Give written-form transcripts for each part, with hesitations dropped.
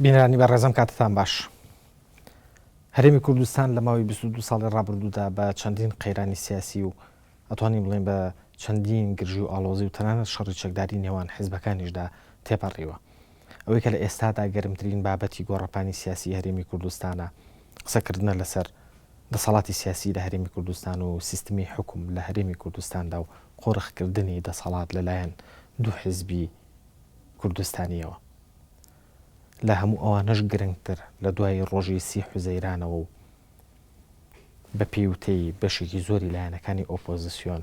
بینرانی بەڕێزم کاتتان باش. هەرێمی کوردستان لە ماوەی 22 ساڵی ڕابردوودا بە چەندین قەیرانی سیاسی و ئەتوانین بڵێن بە چەندین گرژی و ئاڵۆزی و تەنانەت شەڕی چەکداری نێوان حیزبەکانیشدا تێپەڕیوە. ئەوەی کە لە ئێستادا گەرمترین بابەتی گۆڕەپانی سیاسی هەرێمی کوردستانە قسەکردنە لەسەر دەسەڵاتی سیاسی لە هەرێمی کوردستان و سیستمی حکوم لە هەرێمی کوردستاندا و قۆڕخکردنی دەسەڵات لەلایەن دوو حیزبی کوردستانیەوە. لە هەموو ئەوانەش گرنگتر لە دوای ڕۆژی 30 حوزەیرانەوە و بە پێوتەی بەشێکی زۆری لایەنەکانی ئۆپۆزیسیۆن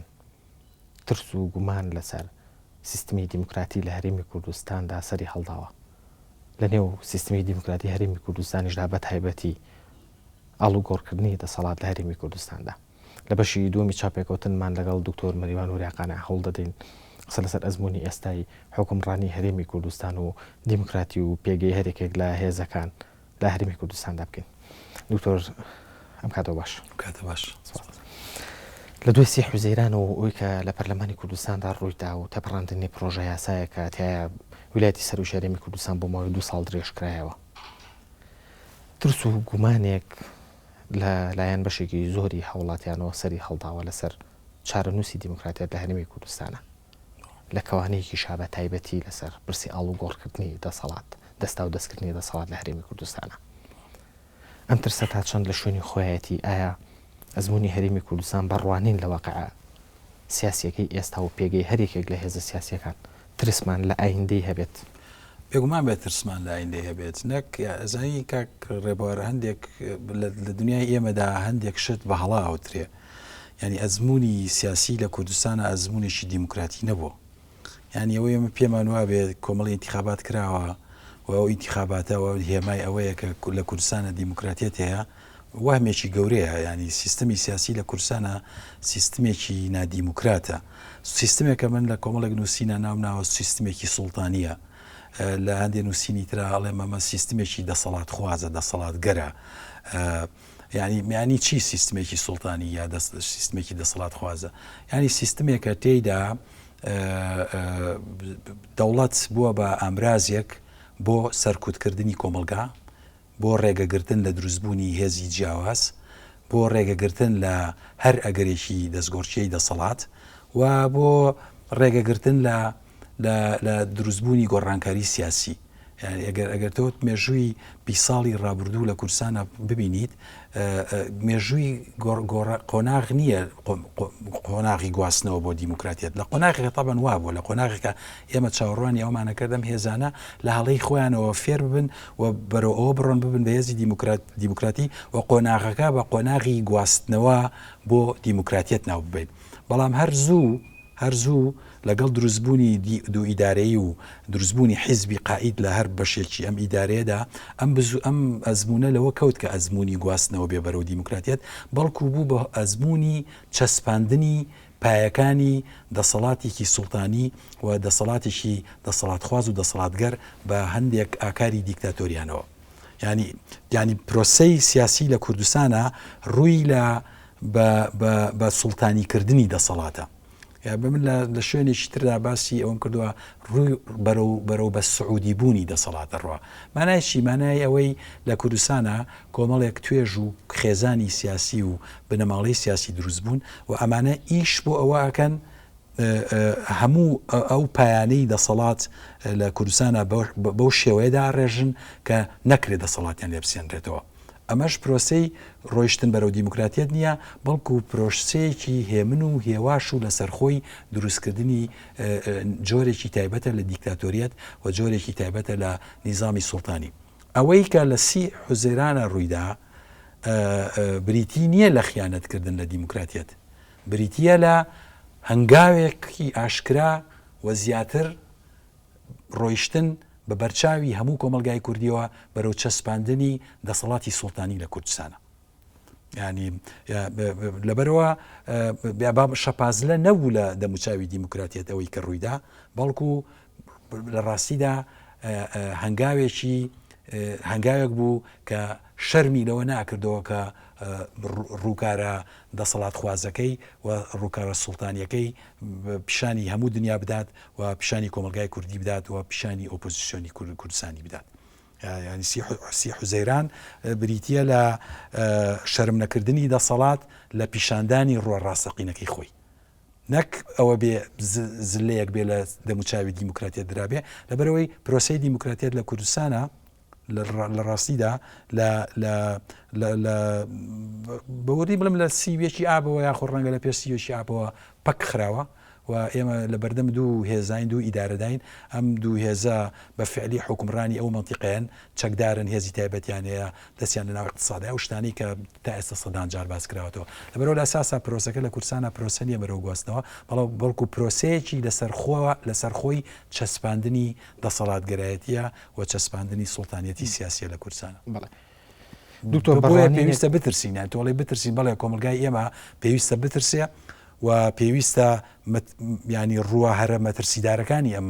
ترس و گومان لەسەر سیستمی دیموکراتی لە هەرێمی کوردستاندا سەری هەڵداوە. لە نێو سیستمی دیموکراتی هەرێمی کوردستانیشدا بە تایبەتی ئاڵوگۆڕکردنی دەسەڵات لە هەرێمی کوردستاندا. لە بەشی دووەمی چاپێکەوتنمان لەگەڵ دکتۆر مەریوان وریاقانە هەوڵ دەدەین قسە لەسەر ئەزموونی ئێستای حکومڕانی هەرێمی کوردستان و دیموکراتی و پێگەی هەرێکێک لە هێزەکان لە هەرێمی کوردستاندا بکەین. دکتۆر ئەم کاتەوە باش. کاتە باش. لە دوای 30 حوزەیرانەوە ئەوەی کە لە پەرلەمانی کوردستاندا ڕوویدا و تەپەڕاندنی پرۆژە یاسایە کە تایە ویلایەتی سەر و هەرێمی کوردستان بۆ ماوەی 2 ساڵ درێژکرایەوە. ترس و گومانێک لە لایەن بەشێکی زۆری هەوڵاتیانەوە سەری هەڵداوە لەسەر چارەنووسی دیموکراتیەت لە هەرێمی کوردستانە لە کەوانەیەکی شابە تایبەتی لەسەر برسی ئاڵوگۆڕکردنی دەسەڵات دەستا و دەستکردنی دەسەڵات لە هەرێمی کوردستانە. ئەم ترسە تا چەند لە شوێنی خۆیەتی ئایا ئەزموونی هەرێمی کوردستان بەڕوانین لە واقعە سیاسیەکەی ئێستا و پێگەی هەرێکێک لە هێزە سیاسیەکان ترسمان لە ئایندەی هەبێت؟ بێگومان بێت ترسمان لە ئایندەی هەبێت نەک ئەزانی کاک ڕێبوارە هەندێک لە دنیای ئێمەدا هەندێک شت بە هەڵا هاوترێ. ینی ئەزموونی سیاسی لە کوردستانە ئەزمونێکی دیموکراتی نەبووە. ینی ئەوەی ئێمە پێمان وابێت کۆمەڵی ئینتیخابات کراوە و ئەو ئینتیخاباتەوە هێمای ئەوەیە کە لە کوردستانە دیموکراتیەت هەیە وهمێکی گەورەیە. ینی سیستمی سیاسی لە کوردستانە سیستمێکی نادیموکراتە. سیستمێکە من لە کۆمەڵێک نووسینە ناوە سیستمێکی سوڵتانیە. لە هەندێک نووسینی ترا ئەڵێ مەمە سیستمێکی دەسەڵات خوازە دەسەڵات گەرە. ینی چی سیستمێکی سوڵتانی یا سیستمێکی دەسەڵات خوازە؟ ینی سیستمێکە تێیدا دەوڵەت بووە بە ئامرازێک بۆ سەرکوتکردنی کۆمەلگا، بۆ ڕێگەگرتن لە دروستبوونی هێزی جیاواز، بۆ ڕێگەگرتن لە هەر ئەگەرێکی دەستگۆڕچیەی دەسەڵات و بۆ ڕێگەگرتن لە دروستبوونی گۆڕانکاری سیاسی. ئەگەر تۆ مێژووی 20 ساڵی ڕابردوو لە کوردستانە ببینیت مێژووی قۆناغ نییە قۆناغی گواستنەوە بۆ دیموکراتیەت لە قۆناغی تەبەن وا بووە لە قۆناغێکە ئێمە چاوەڕوانی ئەومانەکردم هێزانە لە هەڵەی خۆیانەوە فێر ببن و بەرەو ئەوە بڕۆن ببن بە هێزی دیموکراتی و قۆناغەکە بە قۆناغی گواستنەوە بۆ دیموکراتیەت ناو ببین. بەڵام هەرزوو لەگەڵ دروستبوونی دوو ئیدارەیی و دروستبوونی حیزبی قائید لە هەر بەشێکی ئەم ئیدارەیەدا ئەم ئەزمونە لەوە کەوت کە ئەزموونی گواستنەوە بێ بەرەو دیموکراتیەت بەڵکو بوو بە ئەزموونی چەسپاندنی پایەکانی دەسەڵاتێکی سوڵتانی و دەسەڵاتێکی دەسەڵاتخواز و دەسەڵاتگەر بە هەندێک ئاکاری دیکتاتۆریانەوە. ینی پرۆسەی سیاسی لە کوردستانە ڕووی بە سوڵتانیکردنی دەسەڵاتە. من لە شوێنێکی تردا باسی ئەوم کردووە ڕووی بەرەو بە سعودی بوونی دەسەڵاتە ڕوا. مانایشی مانای ئەوەی لە کوردستانە کۆمەڵێک توێژ و خێزانی سیاسی و بنەماڵی سیاسی دروست بوون و ئەمانە ئیش بۆ ئەوە ئەکەن هەموو ئەو پایانەی دەسەڵات لە کوردستانە بەو شێوەیەدا ڕێژن کە نەکرێت دەسەڵاتیان لێ بسێنرێتەوە. ئەمەش پرۆسەی ڕۆیشتن بەرەو دیموکراتیەت نییە بەڵکو پرۆسەیەکی هێمن و هێواش و لەسەرخۆی دروستکردنی جۆرێکی تایبەتە لە دیکتاتۆریەت و جۆرێکی تایبەتە لە نیزامی سوڵتانی. ئەوەی کە لە 30 حوزەیرانە ڕوویدا بریتی نییە لە خیانەتکردن لە دیموکراتیەت، بریتیە لە هەنگاوێکی ئاشکرا و زیاتر ڕۆیشتن بە بەرچاوی هەموو کۆمەلگای کوردیەوە بەرەو چەسپاندنی دەسەڵاتی سوڵتانی لە کوردستانە. ینی لەبەرەوە شەپازلە نەبوو لە دەموچاوی دیموکراتیەت ئەوەی کە ڕوویدا بەڵکو لە ڕاستیدا هەنگاوێک بوو کە شەرمی لەوە ناکردەوە کە ڕووکارە دەسەڵات خوازەکەی و ڕووکارە سوڵتانیەکەی پیشانی هەموو دنیا بدات و پیشانی کۆمەلگای کوردی بدات و پیشانی ئۆپۆزیسیۆنی کوردستانی بدات. ینی سی حوزەیران بریتە لە شەرم نەکردنی دەسەڵات لە پیشاندانی ڕۆڕاستەقینەکەی خۆی نەک ئەوە بێ زلەیەک بێ لە دەموچاوی دیموکراتیت درابێ لەبەرەوەی پرۆسی دیموکراتیت لە کوردستانە لە ڕاستیدا بەوەری بڵم لە سیوێکی ئابەوە یاخۆ ڕەنگە لە پێش سیوێکی ئابەوە پەک خراوە و ئێمە لە بەردەم دوو هێزین دوو ئیدارەداین ئەم دوو هێزە بە فعلی حکومڕانی ئەو منتیقەیەن چەکدارن هێزی تایبەتیان هەیە دەستیان لە ناو اقتصادی ئەو شتانی کە تا ئێستا سەدان جار باس کراوەتەوە لەبەرەوە لە ئەساسا پرۆسەکە لە کوردستانە پرۆسە نیە بەرەو گواستنەوە بەڵکو پرۆسەیەکی لەسەرخۆی چەسپاندنی دەسەڵاتگەرایەتیە و چەسپاندنی سوڵتانیەتی سیاسیە لە کوردستانە. دکتۆر پێویستە بترسین تۆڵی بترسین بەڵێ کۆمەلگای ئێمە پێویستە بترسێ و پێویستە ینی ڕووە هەرە مەترسیدارەکانی ئەم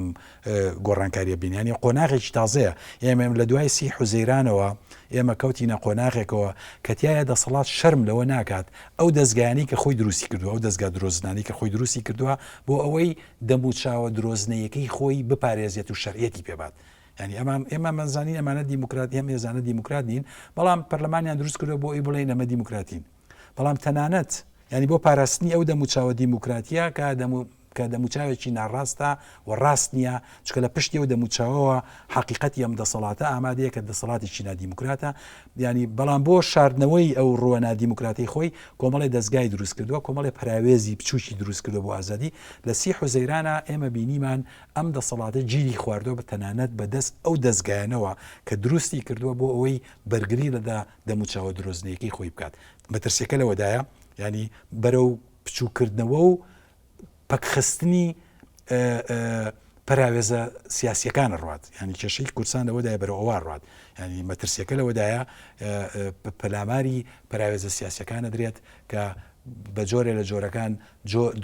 گۆڕانکاریە بینیانی قۆناغێکی تازەیە ئێمە لە دوای سی حوزەیرانەوە ئێمە کەوتینە قۆناغێکەوە کەتیایە دەسەڵات شەرم لەوە ناکات ئەو دەستگایانی کە خۆی دروستی کردووە ئەو دەستگا درۆزنانی کە خۆی دروستی کردووە بۆ ئەوەی دەموچاوە درۆزنەیەکەی خۆی بپارێزێت و شەرعەتی پێبات. ینی ئێمە مەزانین ئەمانە دیموکراتی هەم ێزانە دیموکرات نین بەڵام پەرلەمانیان دروست کردو بۆ ئەی بڵێن ئەمە دیموکراتین بەڵام تەنانەت ینی بۆ پاراستنی ئەو دەموچاوە دیموکراتیە کە دەموچاوێکی ناڕاستە و ڕاست نییە چکە لە پشتی ئەو دەموچاوەوە حقیقەتی ئەم دەسەڵاتە ئامادەیە کە دەسەڵاتێکی نادیموکراتە ینی بەڵام بۆ شاردنەوەی ئەو ڕۆوە نادیموکراتی خۆی کۆمەڵی دەستگای دروست کردووە کۆمەڵی پراوێزی بچوکی دروست کردو بۆ ئازادی لە سی حوزەیرانە ئێمە بینیمان ئەم دەسەڵاتە گیری خواردەوە بە تەنانەت بەدەست ئەو دەستگایانەوە کە دروستی کردووە بۆ ئەوەی بەرگری لەدا دەموچاوە درۆزنەیەکەی خۆی بکات مەترسیەکە لەوەدایە ینی بەرەو بچووکردنەوە و پەکخستنی پراوێزە سیاسیەکانە ڕات ینی کێشەی کوردستان لەوەدایە بەرەو ئەوە ڕات ینی مەترسیەکە لەوەدایە پەلاماری پراوێزە سیاسیەکانە درێت کە بە جۆرێ لە جۆرەکان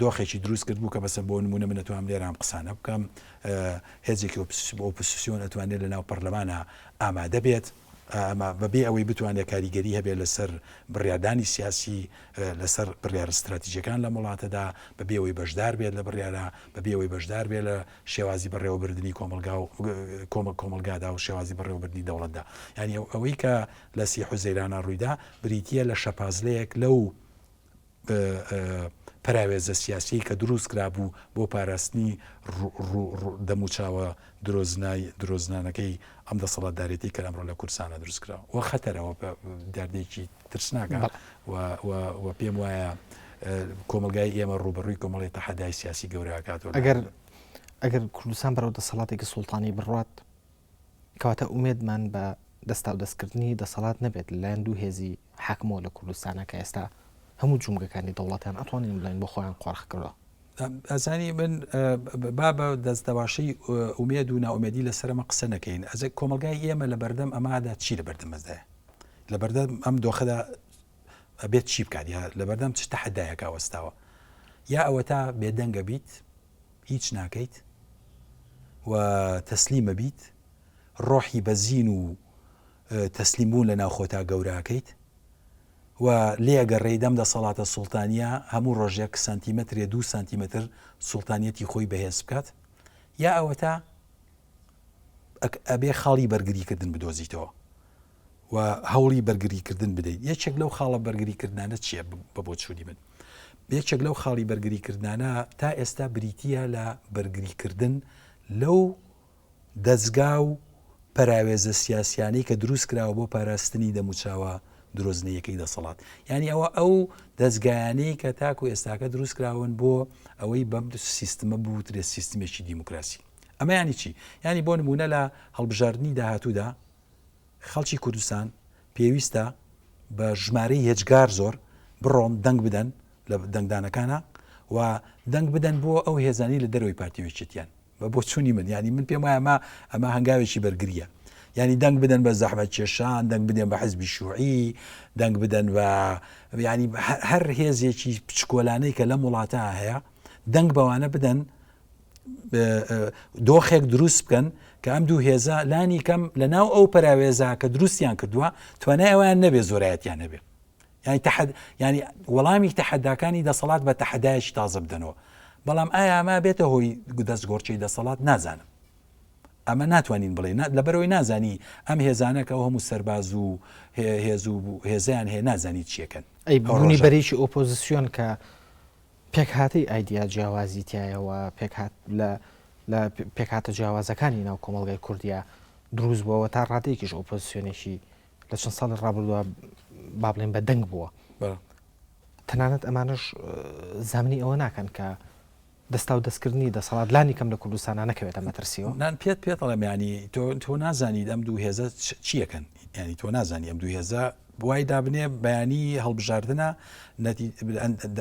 دۆخێکی دروست کرد بوو کە بەسە بۆ نمونە من ئەتوانم لێرام قسانە بکەم هێزێکی ئۆپۆزیسیۆن ئەتوانێت لە ناو پەرلەمانە ئامادە بێت ئەمە بەبێ ئەوەی بتوانێت کاریگەری هەبێت لەسەر بڕیاردانی سیاسی لەسەر بڕیار استراتیژیەکان لە وڵاتەدا بەبێ ئەوەی بەشدار بێت لە بڕیارە بەبێ ئەوەی بەشدار بێت لە شێوازی بەڕێوەبردننی کۆمەلگادا و شێوازی بەڕێوەبردننی دەوڵەتدا ینی ئەوەی کە لە سی حوزەیرانە ڕوویدا بریتە لە شەپازلەیەک لەو پراوێزە سیاسی کە دروست کرابوو بۆ پاراستنی دەموچاوە درۆزنانەکەی ئەم دەسەڵاتدارێتی کە ئەمڕۆ لە کوردستانە دروست کراوە وە خەتەرەوە دەردێکی ترسناکە و پێم وایە کۆمەلگای ئێمە ڕوبەڕووی کۆمەڵی تەحەدای سیاسی گەورەکاتەوە ئەگەر کوردستان بەرەو دەسەڵاتێکی سوڵتانی بڕات کەواتە ئومێدمان بە دەستا و دەستکردنی دەسەڵات نەبێت لەلایەن دوو هێزی حاکمەوە لە کوردستانە کە ئێستا هەموو جومگەکانی دەوڵاتیان ئەتوانین بڵێن بۆ خۆیان قۆڕخ کردەوە. ئەزانی من با بە دەستەواشەی ئومێد و ناومێدی لەسەرمە قسە نەکەین ئەزە کۆمەلگای ئێمە لە بەردەم ئەمادا چی لە بەردەمەزدایە لە بەردەم ئەم دۆخەدا بێت چی بکات یا لە بەردەم چ تەحەدایەکە وەستاوە یا ئەوە تا بێدەنگە بیت هیچ ناکەیت و تەسلیمە بیت ڕۆحی بەزین و تەسلیمبوون لە ناوخۆتا گەوراکەیت و لێگەڕێدەم دەسەڵاتە سوڵتانیە هەموو ڕۆژێک سانتیمەترێ 2 سانتیمەتر سوڵتانیەتی خۆی بەهێز بکات یا ئەوە تا ئەبێ خاڵی بەرگریکردن بدۆزیتەوە و هەوڵی بەرگریکردن بدەیت یەکێک لەو خاڵە بەرگریکردانە چییە بە بۆ چوونی من یەکێک لەو خاڵی بەرگریکردانە تا ئێستا بریتە لە بەرگریکردن لەو دەستگا و پراوێزە سیاسیانەی کە دروست کراوە بۆ پاراستنی دەموچاوە درۆزنەیەکەی دەسەڵات ینی ئەوە ئەو دەستگایانەی کە تاکو ئێستاکە دروست کراون بۆ ئەوەی بەم سیستمە بوترێت سیستمێکی دیموکراسی ئەمە ینی چی ینی بۆ نمونە لە هەڵبژاردننی داهاتوودا خەڵکی کوردستان پێویستە بە ژمارەی هێچگار زۆر بڕۆن دەنگ بدەن لە دەنگدانەکانە و دەنگ بدەن بۆ ئەو هێزانی لە دەروی پارتیوێکیان بۆ چوونی من ینی من پێم وایە ئەمە هەنگاوێکی بەرگریە ینی دەنگ بدەن بە زەحمەت کێشان دەنگ بدەن بە حزبی شوعی دەنگ بدەن بە ینی هەر هێزێکی پچکۆلانەی کە لەم وڵاتە هەیە دەنگ بەوانە بدەن دۆخێک دروست بکەن کە ئەم دوو هێزە لانی کەم لە ناو ئەو پراوێزە کە دروستیان کردووە توانای ئەویان نەبێ زۆرایەتیان نەبێ ینی وەڵامی تەحەداکانی دەسەڵات بە تەحەدایەکی تازە بدەنەوە بەڵام ئایا ئەمە بێتە هۆی دەستگۆڕچەی دەسەڵات نازانم ئەمە ناتوانین بڵێ لەبەرەوەی نازانی ئەم هێزانەکە ئەو هەموو سەرباز و هێز و هێزیان هەیە نازانی چیەکەن ئەی بوونی بەرێکی ئۆپۆزیسیۆن کە پێک هاتی ئایدیا جیاوازی تایەوە لە پێکهاتە جیاوازەکانی ناو کۆمەڵگای کوردیا دروست بووەوە تا ڕادەیەکیش ئۆپۆزیسیۆنێکی لە چەند ساڵی ڕابردووە با بڵێن بە دەنگ بووە تەنانەت ئەمانش زامنی ئەوە ناکەن کە دەستا و دەستکردنی دەسەڵات لانی کەم لە کوردستانە نەکەوێتە مەترسیەوە نان پێڵم ینی تۆ نازانیت ئەم دوو هێزە چیەکەن ینی تۆ نازانی ئەم دوو هێزە بوای دابنێ بەیانی هەڵبژاردنە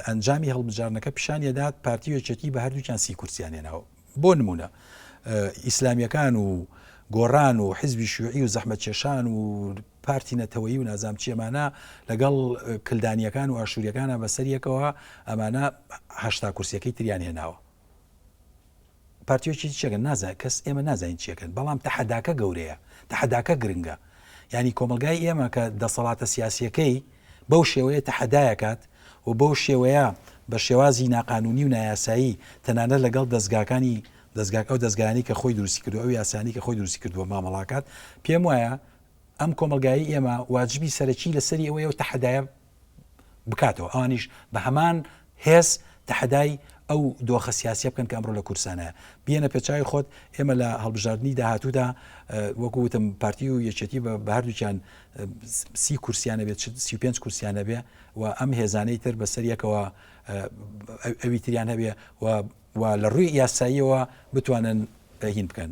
ئەنجامی هەڵبژارنەکە پیشانیەدات پارتی وێچەتی بە هەردووچیان سی کورسیانێنەوە بۆ نمونە ئیسلامیەکان و گۆڕان و حیزبی شوعی و زەحمەت کێشان و پارتی نەتەوەیی و نازام چیەمانە لەگەڵ کلدانیەکان و ئاشووریەکانە بەسەریەکەوە ئەمانە هەشتا کورسیەکەی تریان هێناوە پارتیۆکی چێگەن نازان کەس ئێمە نازانین چیەکەن بەڵام تەحەداکە گەورەیە تەحەداکە گرنگە ینی کۆمەلگای ئێمە کە دەسەڵاتە سیاسیەکەی بەو شێوەیە تەحەدایەکات و بەو شێوەیە بە شێوازی ناقانونی و نایاسایی تەنانەت لەگەڵ دەستگاکانی دەستگاکە و دەستگانی کە خۆی دروستی کردو ئەو یاسانی کە خۆی دروستی کردووە مامەڵاکات پێم وایە ئەم کۆمەلگایی ئێمە واجبی سەرەکی لەسەری ئەوەیە و تەحەدایە بکاتەوە ئەوانیش بە هەمان هێز تەحەدای ئەو دۆخە سیاسی بکەن کە ئەمڕۆ لە کورسانەیە بێنە پێچاوی خۆت ئێمە لە هەڵبژاردننی داهاتوودا وەکوتم پارتی و یەکێتی بە هەردووچیان سی کورسیانە بێت 35 کورسیانە بێ و ئەم هێزانەی تر بەسەریەکەوە ئەوی تریان هەبێ و لە ڕووی یاساییەوە بتوانن هین بکەن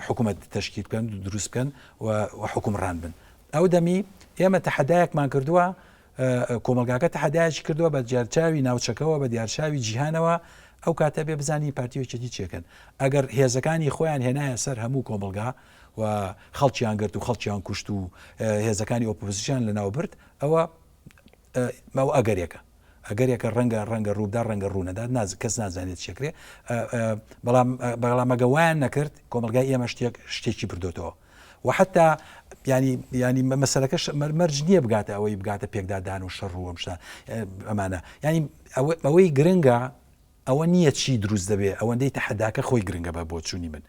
حکوومەت تەشکیل بکەن دروست بکەن و حکومڕان بن ئەو دەمی ئێمە تەحەدایەکمان کردووە کۆمەلگاکە تەحەدایەکی کردووە بە دیارچاوی ناوچەکەەوە بە دیارچاوی جیهانەوە ئەو کاتە بێ بزانی پارتی وێچەتی چێکن ئەگەر هێزەکانی خۆیان هێنایە سەر هەموو کۆمەلگا و خەڵکییان گرت و خەڵکییان کوشت و هێزەکانی ئۆپۆزیسیۆن لەناو برد ئەوە ئەگەرێکە ئەگەرێکە ڕەنگە ڕوودا ڕەنگە ڕوونەدا کەس نازانێت چێکرێ بەڵام ئەگەوایان نەکرد کۆمەلگای ئێمە شتێکی بردوێتەوە و حتا ینی مەسەلەکەش مەرج نییە بگاتە ئەوەی بگاتە پێکدادان و شەڕ و ئەمشتە ئەمانە ینی ئەوەی گرنگە ئەوە نییە چی دروست دەبێت ئەوەندەی تەحەداکە خۆی گرنگە بە بۆ چوونی من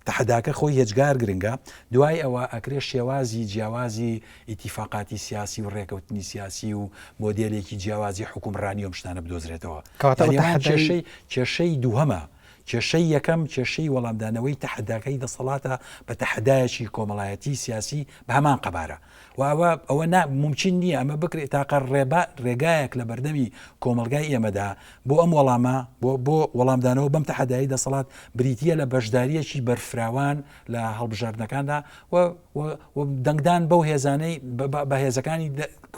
تەحەداکە خۆی هێچگار گرنگە دوای ئەوە ئەکرێ شێوازی جیاوازی ئیتیفاقاتی سیاسی و ڕێکەوتنی سیاسی و مۆدێلێکی جیاوازی حکومڕانی و شتانە بدۆزرێتەوە کێشەی دووهەمە کێشەی یەکەم کێشەی وەڵامدانەوەی تەحەداکەی دەسەڵاتە بە تەحەدایەکی کۆمەڵایەتی سیاسی بە هەمان قەبارە و ئەوە ممکن نییە ئەمە بکرێت تاقە ڕێگایەک لە بەردەمی کۆمەلگای ئێمەدا بۆ ئەم وەڵامە بۆ وەڵامدانەوە بەم تەحەدایی دەسەڵات بریتە لە بەشداریەکی بەرفراوان لە هەڵبژاردنەکاندا و دەنگدان بەو هێزانەی بە هێزەکانی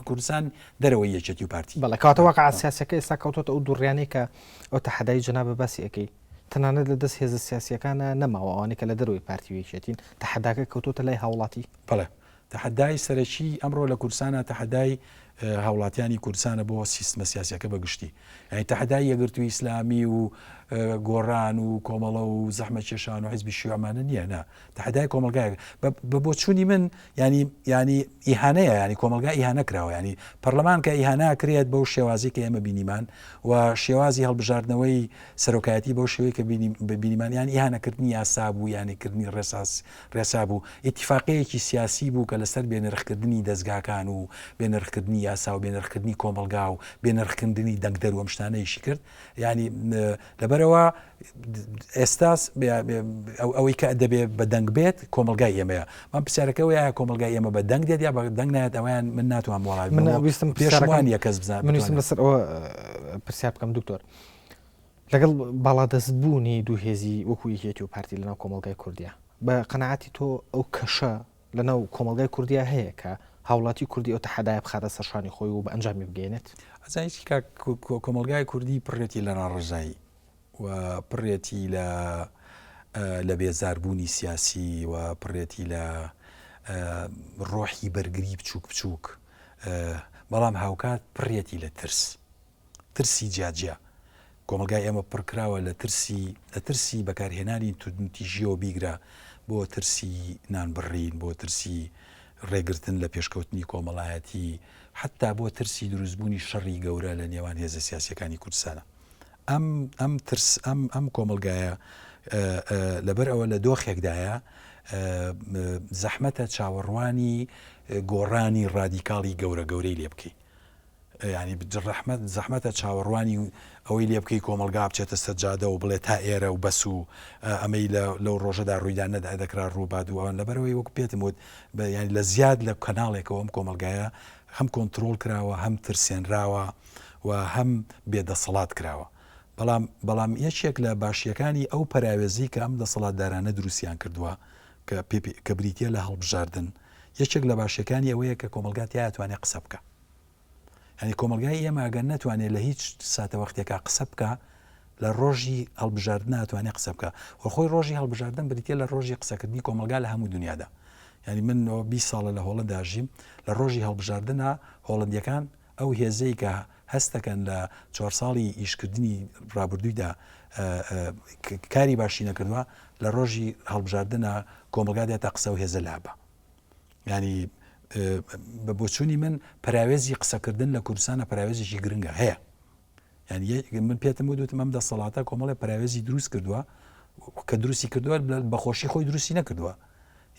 کوردستان دەرەوەی یەکێتی و پارتی بەڵێکاتەوەقع سیاسەکە ئێستا کەوتۆتە ئەو دووڕیانەی کە ئەو تەحەدای جەنابە باسی ئەەکەی تەنانەت لە دەست هێزە سیاسیەکانە نەماوە ئەوانەی کە لە دەروی پارتی وێکێتین تەحەداکە کەوتۆتە لای هاوڵاتی بەڵێ تەحەدای سەرەکی ئەمڕۆ لە کوردستانە تەحەدای هاوڵاتیانی کوردستانە بۆ سیستمە سیاسیەکە بەگشتی یعنی تەحەدای یەکگرتووی ئیسلامی و گۆڕان و کۆمەڵە و زەحمەت کێشان و حیزبی شیوعمانە نییە نا تەحەدای کۆمەلگایە بە بۆ چوونی من ینی ئیهانەیە ینی کۆمەلگای ئیهانە کراوە ینی پەرلەمان کە ئیهانە کرێت بەو شێوازی کە ئێمە بینیمان و شێوازی هەڵبژاردنەوەی سەرۆکایەتی بەو شێوەیە کە بینیمان یان ئیهانەکردنی یاسا بوو یانیکردنی ڕێسا بوو ئیتیفاقەیەکی سیاسی بوو کە لەسەر بێنرخکردنی دەستگاکان و بێنرخکردنی یاسا و بێنرخکردنی کۆمەلگا و بێنرخکردنی دەنگدەر و ئەمشتانەیشی کرد ینی لەبەرەوە ئێستاس ئەوەی کە دەبێت بە دەنگ بێت کۆمەلگای ئێمەیە من پرسیارەکەەوەی کۆمەلگای ئێمە بە دەنگ دێت یا بە دەنگ نایەت ئەویان من ناتوان وڵات پێشوانە کەس بزانم منویستم لەسەر ئەوە پرسیار بکەم دکتۆر لەگەڵ باڵادەستبوونی دوو هێزی وەکو یەکێتی و پارتی لەناو کۆمەلگای کوردیا بە قەنەعاتی تۆ ئەو کەشە لەناو کۆمەلگای کوردیا هەیە کە هاوڵاتی کوردی ئەو تەحەدای بخاتە سەرشانی خۆی و بە ئەنجامی بگەێنێت ئەزانیی کۆمەلگای کوردی پڕێتی لە ناڕژایی و پڕێتی لە بێزاربوونی سیاسی و پڕێتی لە ڕۆحی بەرگری بچووک بەڵام هاوکات پڕێتی لە ترسی جیاجیا کۆمەلگای ئێمە پڕکراوە لە ترسی بەکارهێنانی تیژیەوە بیگرە بۆ ترسی نانبڕین بۆ ترسی ڕێگرتن لە پێشکەوتنی کۆمەڵایەتی حتا بۆ ترسی دروستبوونی شەڕی گەورە لە نێوان هێزە سیاسیەکانی کوردستانە ئەم کۆمەلگایە لەبەر ئەوە لە دۆخێکدایە زەحمەتە چاوەڕوانی گۆڕانی ڕادیکاڵی گەورە گەورەی لێ بکەیت. ینی زەحمەتە چاوەڕوانی ئەوەی لێ بکەی کۆمەلگا بچێتە سەجادە و بڵێ تا ئێرە و بەس و ئەمەی لەو ڕۆژەدا ڕوویدا نەدا دەکرا ڕووباد و ئەوان لەبەرەوەی وەک پێتم وت ینی لە زیاد لە کەناڵێکەوە ئەم کۆمەلگایە هەم کۆنتترۆل کراوە هەم ترسێنراوە و هەم بێدەسەڵات کراوە. بەڵام یەکێک لە باشیەکانی ئەو پەراوێزی کە ئەم دەسەڵاتدارانە دروستیان کردووە کە بریتە لە هەڵبژاردن یەکێک لە باشیەکانی ئەوەیە کە کۆمەلگات یاتوانێت قسە بکە. ینی کۆمەلگای ئێمە ئەگەر ناتوانێت لە هیچ ساتە وەختێکا قسە بکە لە ڕۆژی هەڵبژاردن ناتوانێت قسە بکە وەخۆی ڕۆژی هەڵبژاردن بریتە لە ڕۆژی قسەکردنی کۆمەلگا لە هەموو دنیادا. ینی من 20 ساڵە لە هۆڵەندا ژیم لە ڕۆژی هەڵبژاردنە هۆڵندیەکان ئەو هێزەی کە هەستەکەن لە 4 ساڵی ئیشکردنی ڕابردوویدا کاری باشی نەکردووە لە ڕۆژی هەڵبژاردنە کۆمەلگا تا قسە و هێزە لابە. ینی بە بۆچوونی من پراوێزی قسەکردن لە کوردستانە پراوێزێکی گرنگە هەیە. ینی من پێتم وتم ئەم دەسەڵاتە کۆمەڵی پراوێزی دروست کردووە کە دروستی کردووە بەخۆشی خۆی دروستی نەکردووە.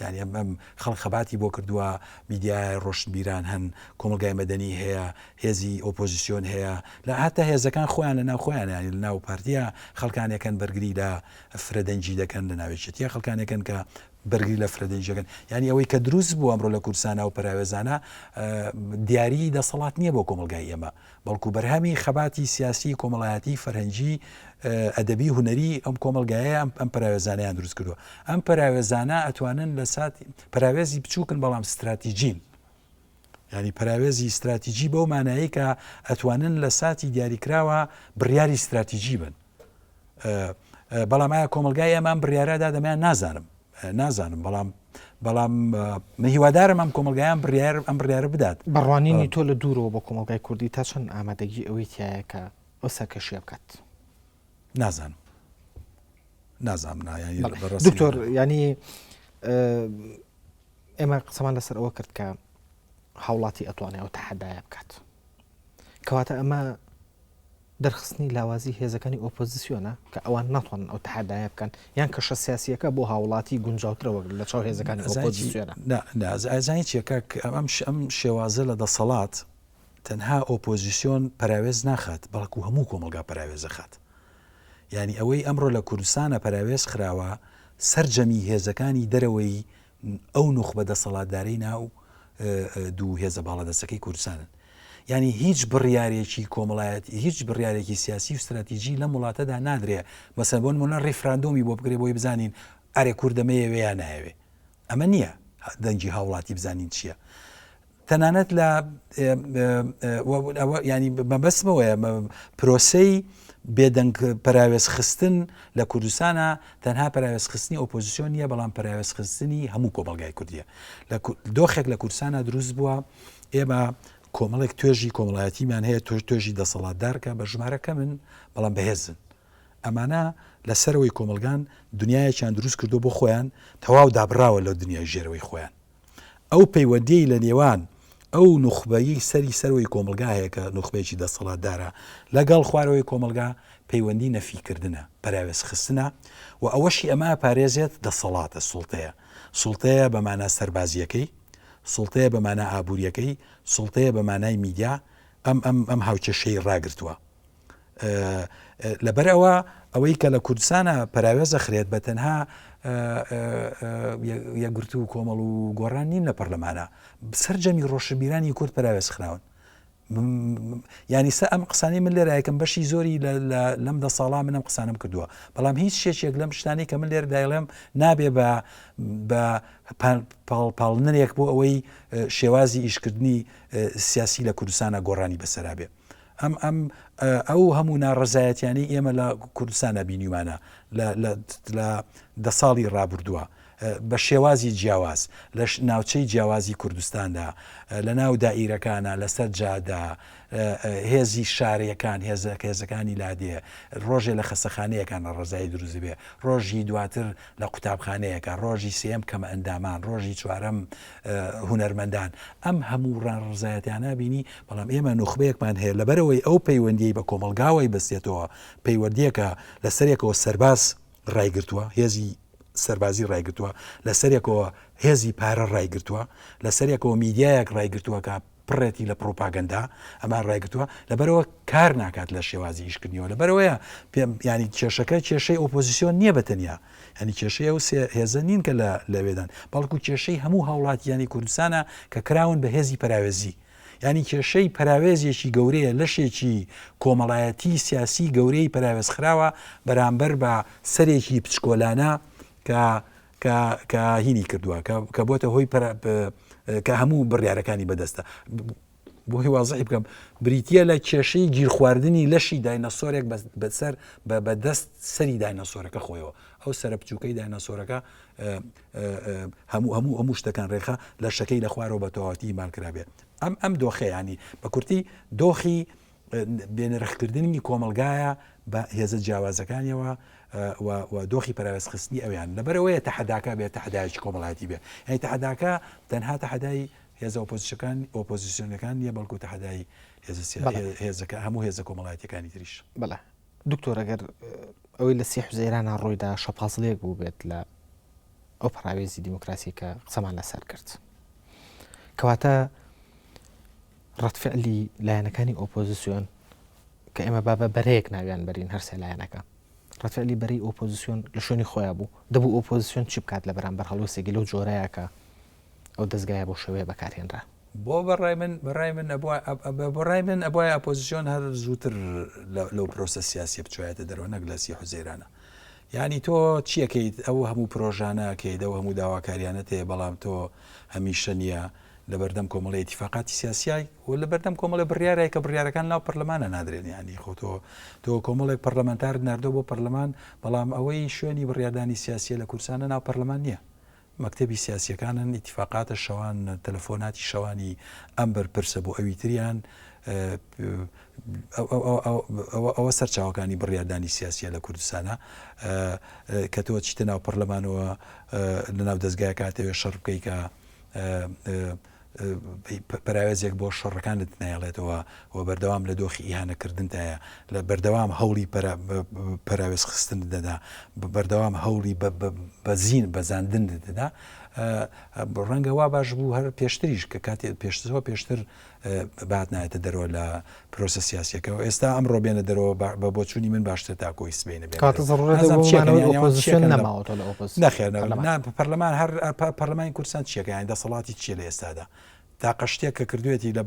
ینی ئەم خەڵخەباتی بۆ کردووە میدیای ڕۆشنبیران هەن کۆمەلگای مەدەنی هەیە هێزی ئۆپۆزیسیۆن هەیە لە هاتە هێزەکان خۆیان لە ناو خۆیان ینی لە ناو پارتیە خەڵکانێکن بەرگری لە فرەدەنجی دەکەن لە ناوێچێتیە خەڵکانێکن کە بەرگری لە فرەدەنجەکەن ینی ئەوەی کە دروست بوو ئەمڕۆ لە کوردستانە و پراوێزانە دیاری دەسەڵات نییە بۆ کۆمەلگای ئێمە بەڵکو بەرهەمی خەباتی سیاسی کۆمەڵایەتی فەرهەنگی ئەدەبی هوەری ئەم کۆمەلگایە ئەم پراوێزانیان دروست کردووە. ئەم پراوێزانە ئەتوانن لە ساتی پراوێزی بچووکن بەڵام استراتیژین ینی پراوێزی استراتیژی بەو مانایی کە ئەتوانن لە ساتی دیاریکراوە بڕیاری استراتیژی بن. بەڵام ئایا کۆمەلگای ئەمان بڕیارەدا دەمیان نازانم بەڵام هیوادارم ئەم کۆمەلگایان ئەم بڕیارە بدات. بەڕوانینی تۆ لە دوورەوە بە کۆمەلگای کوردی تا چەند ئامادەگی ئەوەی تایە کە ئەو سەرکەشیە بکات؟ نازانم دکتۆر ینی ئێمە قسەمان لەسەر ئەوە کرد کە هاوڵاتی ئەتوانێت ئەو تەحەدایە بکات کەواتە ئەمە دەرخستنی لاوازی هێزەکانی ئۆپۆزیسیۆنە کە ئەوان ناتوانن ئەو تەحەدایە بکەن یان کەشە سیاسیەکە بۆ هاوڵاتی گونجاوترەوە لە چاو هێزەکانی ئۆپۆزیسیۆنە. ئازانی چیەکە ئەم شێوازە لە دەسەڵات تەنها ئۆپۆزیسیۆن پراوێز ناخات بەڵکو هەموو کۆمەلگا پراوێزە خات. ینی ئەوەی ئەمڕۆ لە کوردستانە پراوێز خراوە سەرجەمی هێزەکانی دەرەوەی ئەو نوخبە دەسەڵاتدارەی ناو دوو هێزە باڵەدەستەکەی کوردستانن. ینی هیچ بڕیارێکی کۆمەڵایەتی هیچ بڕیارێکی سیاسی و استراتیژی لە وڵاتەدا نادرێ مەسەن بۆ نمونە ڕێفراندۆمی بۆ بگرێ بۆی بزانین ئەرێ کوردەمەیەوێ یان نایەوێ ئەمە نییە دەنگی هاوڵاتی بزانین چییە. تەنانەت لە ینی مەبەستمەوەیە پرۆسەی بێدەنگ پراوێز خستن لە کوردستانە تەنها پراوێز خستنی ئۆپۆزیسیۆن نیە بەڵام پراوێز خستنی هەموو کۆمەلگای کوردیە. دۆخێک لە کوردستانە دروست بووە ئێمە کۆمەڵێک توێژی کۆمەڵایەتیمان هەیە توێژی دەسەڵاتدارکە بە ژمارەکە من بەڵام بەهێزن ئەمانە لەسەرەوەی کۆمەلگان دنیایەکیان دروست کردو بۆ خۆیان تەواو دابراوە لە دنیای ژێرەوەی خۆیان. ئەو پەیوەندیی لە نێوان ئەو نوخبەیی سەرەوەی کۆمەلگا هەیە کە نوخبەیەکی دەسەڵاتدارە لەگەڵ خوارەوەی کۆمەلگا پەیوەندی نەفیکردنە پراوێز خستنە و ئەوەشی ئەمە پارێزێت دەسەڵاتە سوڵتەیە بەمانە سەربازیەکەی سوڵتەیە بەمانە ئابوووریەکەی سوڵتەیە بەمانای میدیا ئەم هاوچەشەی ڕاگرتووە. لەبەرەوە ئەوەی کە لە کوردستانە پراوێزە خرێت بە تەنها یەکگرتو و کۆمەڵ و گۆڕان نین لە پەرلەمانە سەرجەمی ڕۆشنبیرانی کورد پراوێز خراون. ینی سە ئەم قسانی من لێرە یەکەم بەشی زۆری لەم دە ساڵا منم قسانم کردووە بەڵام هیچ شێچێک لەم شتانی کە من لێرە دایڵێم نابێ بە پاڵنەرێک بۆ ئەوەی شێوازی ئیشکردنی سیاسی لە کوردستانە گۆڕانی بەسەرا بێ. ئەو هەموو ناڕەزایەتیانی ئێمە لە کوردستانە بینیمانە لە دە ساڵی ڕابردووە بە شێوازی جیاواز لە ناوچەی جیاوازی کوردستاندا لە ناو دائیرەکانە لەسەر جادا هێزی شارەکان هێزەکانی لادێ ڕۆژێ لە خەسەخانەیەکان ڕزایی دروست بێ ڕۆژی دواتر لە قوتابخانەیەەکە ڕۆژی سێم کەمە ئەندامان ڕۆژی چوارەم هونەرمەندان ئەم هەموو ڕزایەتیانە بینی بەڵام ئێمە نوخبەیەکمان هەیە لەبەرەوەی ئەو پەیوەندی بە کۆمەلگاوی بەستێتەوە پەیوەندیەکە لەسەرێکەوە سەرباز ڕایگرتووە هێزی سەربازی ڕایگرتووە لە سەرێکەوە هێزی پارە ڕایگرتووە لە سەرێکەوە میدیایەک ڕایگرتووە کە پڕێتی لە پرۆپاگەندا ئەمان ڕایگرتووە لەبەرەوە کار ناکات لە شێوازی ئیشکردنیەوە لەبەرەوەیە ینی کێشەکە کێشەی ئۆپۆزیسیۆن نییە بەتەنیا ینی کێشەیە و هێزە نین کە لەوێدان بەڵکو کێشەی هەموو هاوڵاتیانی کوردستانە کە کراون بە هێزی پراوێزی ینی کێشەی پراوێزیێکی گەورەیە لەشێکی کۆمەڵایەتی سیاسی گەورەی پراوێزخراوە بەرامبەر بە سەرێکی پچکۆلانە کە هینی کردووە کە بۆتە هۆی کە هەموو بڕیارەکانی بەدەستە بۆ هی وازحی بکەم بریتە لە کێشەی گیرخواردنی لەشی داینەسۆرێک بەسەر بەدەست سەری داینەسۆرەکە خۆیەوە ئەو سەرە بچووکەی داینەسۆرەکە هەموو شتەکان ڕێخە لە شەکەی لە خوارەوە بە تەواوەتی مالکرابێت ئەم دۆخەیانی بە کورتی دۆخی بێنرخکردنی کۆمەلگایە بە هێزە جیاوازەکانیەوە و دۆخی پەراوێزخستنی ئەویان لەبەرەوەیە تەحەداکە بێت تەحەدایکی کۆمەڵایەتی بێت یعنی تەحەداکە تەنها تەحەدای هێزە ئۆپۆزیسیۆنەکان نیە بەڵکو تەحەدای هێزەکە هەموو هێزە کۆمەڵایەتیەکانی تریش بەڵێ دکتۆر ئەگەر ئەوەی لە 30 حوزەیرانە ڕۆیدا شەپازلەیەک بوو بێت لە ئەو پراوێزی دیموکراسی کە قسەمان لەسەر کرد کەواتە ڕەتفعلی لایەنەکانی ئۆپۆزیسیۆن کە ئێمە بابە بەرەیەک ناویان بەرین هەرسێ لایەنەکە ڕەتفعلی بەری ئۆپۆزیسیۆن لە شوێنی خۆیان بوو دەبوو ئۆپۆزیسیۆن چی بکات لە بەرامبەر هەڵوەسێکی لەو جۆرەیەکە ئەو دەستگایە بۆ شێوەیە بەکارهێنرا بۆ بەڕای من ئەبووە ئەپۆزیسیۆن هەر زووتر لەو پرۆسە سیاسی بچوایەتە دەرەوە نەک لە 30 حوزەیرانە یعنی تۆ چیەکەیت ئەو هەموو پرۆژانەکەیت ئەو هەموو داواکاریانەت هەیە بەڵام تۆ هەمیشە نییە لە بەردەم کۆمەڵی ئیتیفاقاتی سیاسیای و لە بەردەم کۆمەڵی بڕیارێک کە بڕیارەکان ناو پەرلەمانە نادرێن ینی خۆ تۆ کۆمەڵێک پەرلەمانتار ناردۆ بۆ پەرلەمان بەڵام ئەوەی شوێنی بڕیاردانی سیاسیە لە کورسانە ناو پەرلەمان نییە مەکتەبی سیاسیەکانن ئیتیفاقاتە شەوان تەلەفۆناتی شەوانی ئەم بەرپرسە بۆ ئەوی تریان ئەوە سەرچاوەکانی بڕیاردانی سیاسیە لە کوردستانە کە تۆ چیتە ناو پەرلەمانەوە لە ناو دەستگای کاتەوێ شەڕ بکەی کە پراوێزێک بۆ شەڕەکانت نایڵێتەوە و بەردەوام لە دۆخی ئیهانەکردنتایە لە بەردەوام هەوڵی پراوێز خستن دەدا بەردەوام هەوڵی بەزین بەزاندن دەدا ڕەنگە وا باش بوو هەر پێشتریش کە کاتێ پێشتر بات نایەتە دەرەوە لە پرۆسە سیاسیەکەەوە ئێستا ئەمڕۆ بێنە دەرەوە بە بۆچوونی من باشتر تا کۆی سبینە پەرلەمان هەر پەرلەمانی کوردستان چیەکەیان دەسەڵاتی چیە لە ئێستادا تا قەشتێک کە کردوێتی لە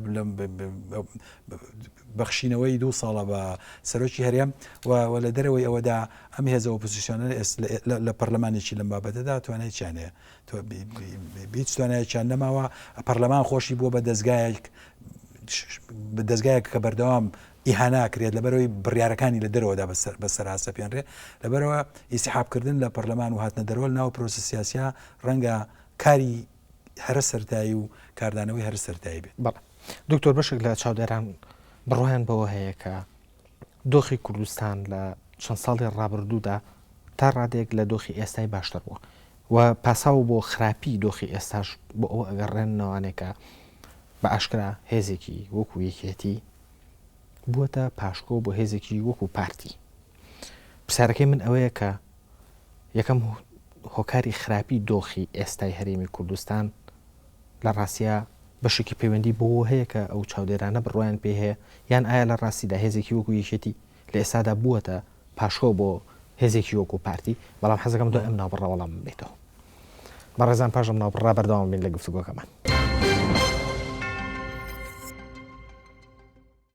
بەخشینەوەی 2 ساڵە بە سەرۆکی هەرێم و لە دەرەوەی ئەوەدا ئەم هێزە ئۆپۆزیسیۆنە لە پەرلەمانێکی لەم بابەتەدا توانای چیانەیە هیچ توانایەکیان نەماوە پەرلەمان خۆشی بووە بە دەستگایەک کە بەردەوام ئیهاناکرێت لەبەرەوەی بڕیارەکانی لە دەرەوەدا بەسەراسە پێێنرێ لەبەرەوە ئیسیحابکردن لە پەرلەمان و هاتنە دەرەوە ناو پرۆسە سیاسیا ڕەنگە کاری هەرە سەرتایی و کاردانەوەی هەر سەرتایی بێت بەڵێ دکتۆر بەشێک لە چاودێران بڕۆیان بەوە هەیە کە دۆخی کوردستان لە چەند ساڵی ڕابردوودا تا ڕادێک لە دۆخی ئێستای باشتر بووە و پاساو بۆ خراپی دۆخی ئێستاش بۆ ئەوە ئەگەڕێنەوەانێکە بە ئاشکرا هێزێکی وەکو یەکێتی بووەتە پاشکۆ بۆ هێزێکی وەکو پارتی پرسیارەکەی من ئەوەیە کە یەکەم هۆکاری خراپی دۆخی ئێستای هەرێمی کوردستان لە ڕاستیە بەشێکی پەیوەندی بۆ هەیە کە ئەو چاودێرانە بڕۆیان پێ هەیە یان ئایا لە ڕاستیدا هێزێکی وەکو یەکێتی لە ئێستادا بووەتە پاشۆ بۆ هێزێکی وەکو پارتی بەڵام حەزەکەم دو ئەم ناوبڕە وەڵام بێتەوە بەڕێزان پاشم ناوبڕا بەردەوام بین لە گفتوگۆکەمان